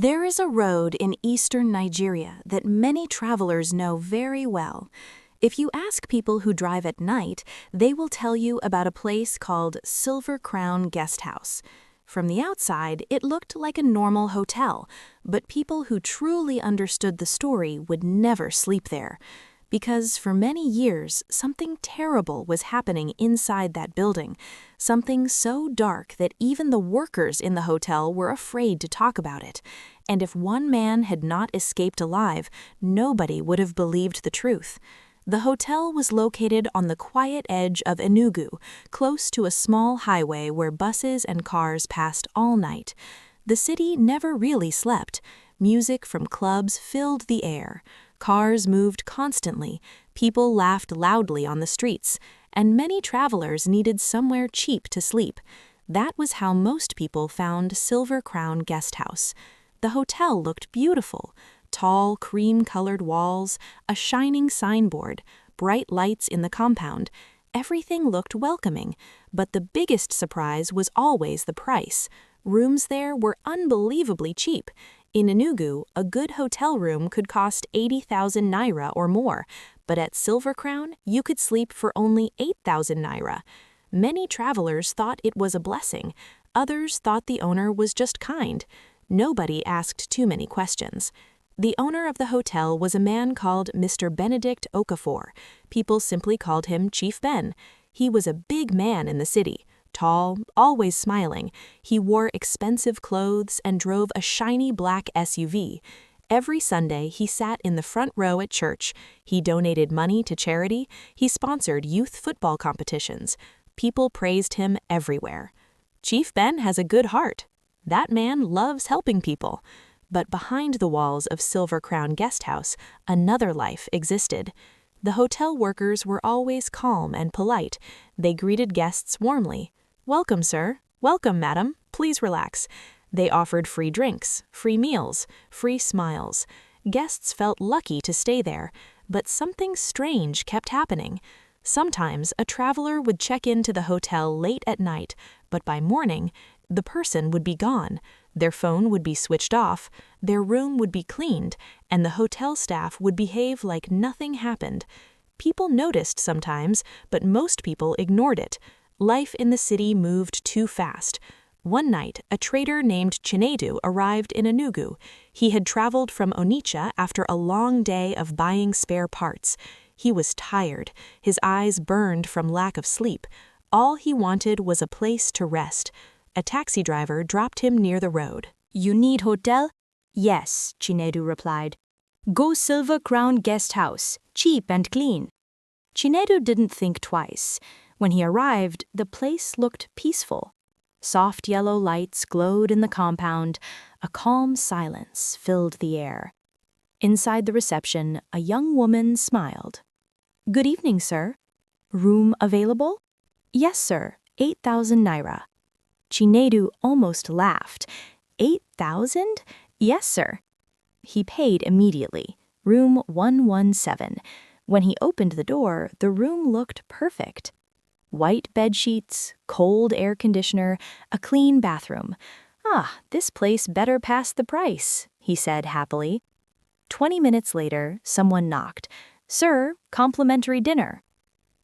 There is a road in eastern Nigeria that many travelers know very well. If you ask people who drive at night, they will tell you about a place called Silver Crown Guest House. From the outside, it looked like a normal hotel, but people who truly understood the story would never sleep there. Because for many years, something terrible was happening inside that building, something so dark that even the workers in the hotel were afraid to talk about it. And if one man had not escaped alive, nobody would have believed the truth. The hotel was located on the quiet edge of Enugu, close to a small highway where buses and cars passed all night. The city never really slept. Music from clubs filled the air. Cars moved constantly, people laughed loudly on the streets, and many travelers needed somewhere cheap to sleep. That was how most people found Silver Crown Guest House. The hotel looked beautiful. Tall, cream-colored walls, a shining signboard, bright lights in the compound. Everything looked welcoming, but the biggest surprise was always the price. Rooms there were unbelievably cheap. In Enugu, a good hotel room could cost 80,000 naira or more, but at Silver Crown, you could sleep for only 8,000 naira. Many travelers thought it was a blessing. Others thought the owner was just kind. Nobody asked too many questions. The owner of the hotel was a man called Mr. Benedict Okafor. People simply called him Chief Ben. He was a big man in the city. Tall, always smiling, he wore expensive clothes and drove a shiny black SUV. Every Sunday, he sat in the front row at church. He donated money to charity. He sponsored youth football competitions. People praised him everywhere. Chief Ben has a good heart. That man loves helping people. But behind the walls of Silver Crown Guest House, another life existed. The hotel workers were always calm and polite. They greeted guests warmly. "Welcome, sir. Welcome, madam. Please relax." They offered free drinks, free meals, free smiles. Guests felt lucky to stay there, but something strange kept happening. Sometimes a traveler would check into the hotel late at night, but by morning, the person would be gone. Their phone would be switched off, their room would be cleaned, and the hotel staff would behave like nothing happened. People noticed sometimes, but most people ignored it. Life in the city moved too fast. One night, a trader named Chinedu arrived in Enugu. He had traveled from Onitsha after a long day of buying spare parts. He was tired. His eyes burned from lack of sleep. All he wanted was a place to rest. A taxi driver dropped him near the road. "You need hotel?" "Yes," Chinedu replied. "Go Silver Crown Guest House, cheap and clean." Chinedu didn't think twice. When he arrived, the place looked peaceful. Soft yellow lights glowed in the compound. A calm silence filled the air. Inside the reception, a young woman smiled. "Good evening, sir. Room available?" "Yes, sir. 8,000 naira." Chinedu almost laughed. 8,000? "Yes, sir." He paid immediately. Room 117. When he opened the door, the room looked perfect. White bed sheets, cold air conditioner, a clean bathroom. "Ah, this place better pass the price," he said happily. 20 minutes later, someone knocked. "Sir, complimentary dinner."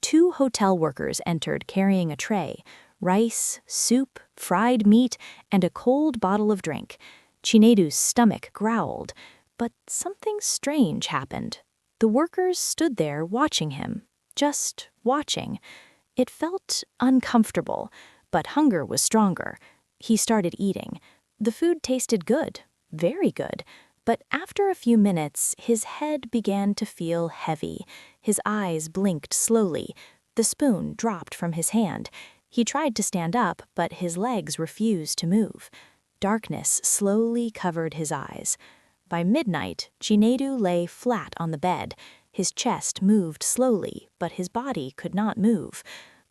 Two hotel workers entered carrying a tray. Rice, soup, fried meat, and a cold bottle of drink. Chinedu's stomach growled, but something strange happened. The workers stood there watching him, just watching. It felt uncomfortable, but hunger was stronger. He started eating. The food tasted good, very good, but after a few minutes, his head began to feel heavy. His eyes blinked slowly. The spoon dropped from his hand. He tried to stand up, but his legs refused to move. Darkness slowly covered his eyes. By midnight, Chinedu lay flat on the bed. His chest moved slowly, but his body could not move.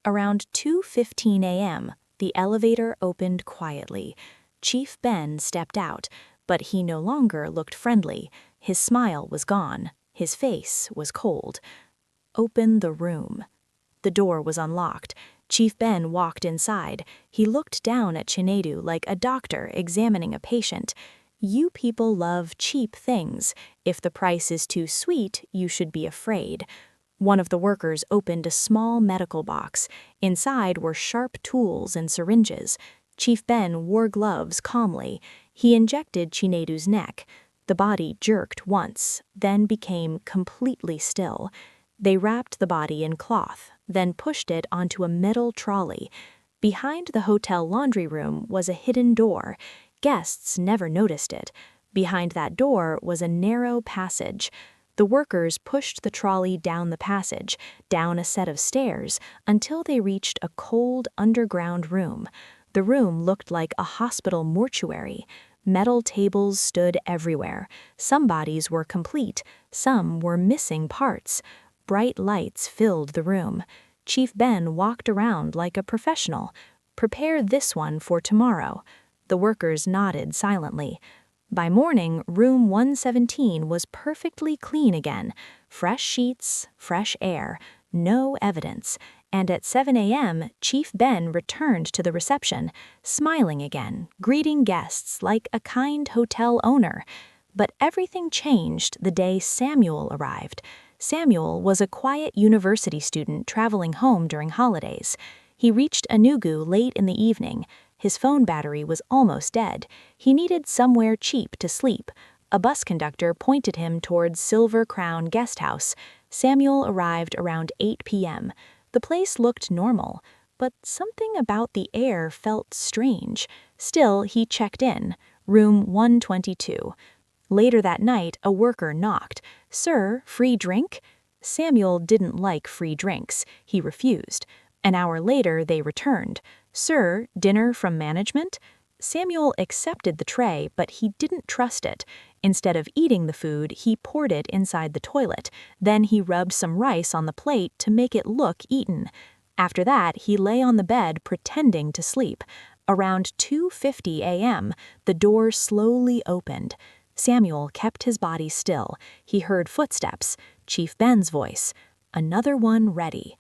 Around 2:15 a.m., the elevator opened quietly. Chief Ben stepped out, but he no longer looked friendly. His smile was gone. His face was cold. "Open the room." The door was unlocked. Chief Ben walked inside. He looked down at Chinedu like a doctor examining a patient. You people love cheap things. If the price is too sweet, you should be afraid. One of the workers opened a small medical box. Inside were sharp tools and syringes. Chief Ben wore gloves calmly. He injected Chinedu's neck. The body jerked once, then became completely still. They wrapped the body in cloth, then pushed it onto a metal trolley. Behind the hotel laundry room was a hidden door. Guests never noticed it. Behind that door was a narrow passage. The workers pushed the trolley down the passage, down a set of stairs, until they reached a cold underground room. The room looked like a hospital mortuary. Metal tables stood everywhere. Some bodies were complete, some were missing parts. Bright lights filled the room. Chief Ben walked around like a professional. "Prepare this one for tomorrow." The workers nodded silently. By morning, room 117 was perfectly clean again. Fresh sheets, fresh air, no evidence. And at 7 a.m., Chief Ben returned to the reception, smiling again, greeting guests like a kind hotel owner. But everything changed the day Samuel arrived. Samuel was a quiet university student traveling home during holidays. He reached Enugu late in the evening. His phone battery was almost dead. He needed somewhere cheap to sleep. A bus conductor pointed him towards Silver Crown Guest House. Samuel arrived around 8 p.m. The place looked normal, but something about the air felt strange. Still, he checked in. Room 122. Later that night, a worker knocked. "Sir, free drink?" Samuel didn't like free drinks. He refused. An hour later, they returned. "Sir, dinner from management?" Samuel accepted the tray, but he didn't trust it. Instead of eating the food, he poured it inside the toilet. Then he rubbed some rice on the plate to make it look eaten. After that, he lay on the bed pretending to sleep. Around 2:50 a.m., the door slowly opened. Samuel kept his body still. He heard footsteps. Chief Ben's voice. "Another one ready."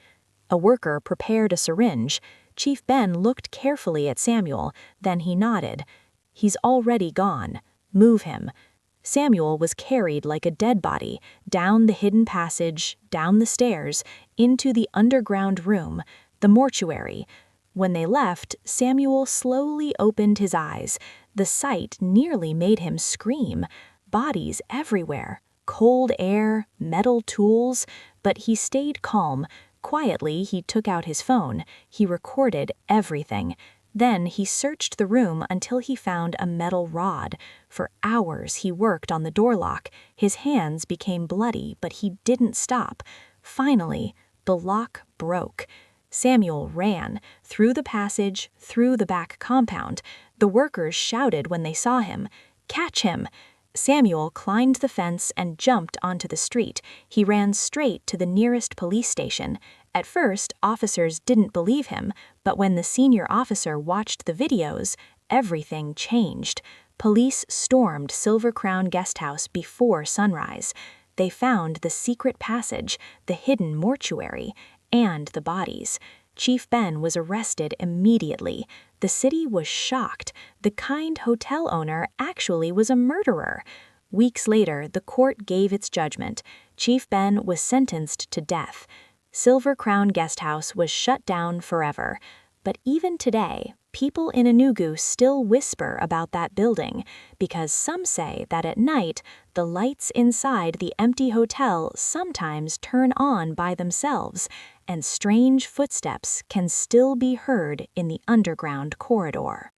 A worker prepared a syringe. Chief Ben looked carefully at Samuel, then he nodded. "He's already gone. Move him." Samuel was carried like a dead body, down the hidden passage, down the stairs, into the underground room, the mortuary. When they left, Samuel slowly opened his eyes. The sight nearly made him scream. Bodies everywhere, cold air, metal tools, but he stayed calm. Quietly, he took out his phone. He recorded everything. Then he searched the room until he found a metal rod. For hours he worked on the door lock. His hands became bloody, but he didn't stop. Finally, the lock broke. Samuel ran, through the passage, through the back compound. The workers shouted when they saw him, "Catch him!" Samuel climbed the fence and jumped onto the street. He ran straight to the nearest police station. At first, officers didn't believe him, but when the senior officer watched the videos, everything changed. Police stormed Silver Crown Guest House before sunrise. They found the secret passage, the hidden mortuary, and the bodies. Chief Ben was arrested immediately. The city was shocked. The kind hotel owner actually was a murderer. Weeks later, the court gave its judgment. Chief Ben was sentenced to death. Silver Crown Guest House was shut down forever. But even today, people in Enugu still whisper about that building, because some say that at night, the lights inside the empty hotel sometimes turn on by themselves, and strange footsteps can still be heard in the underground corridor.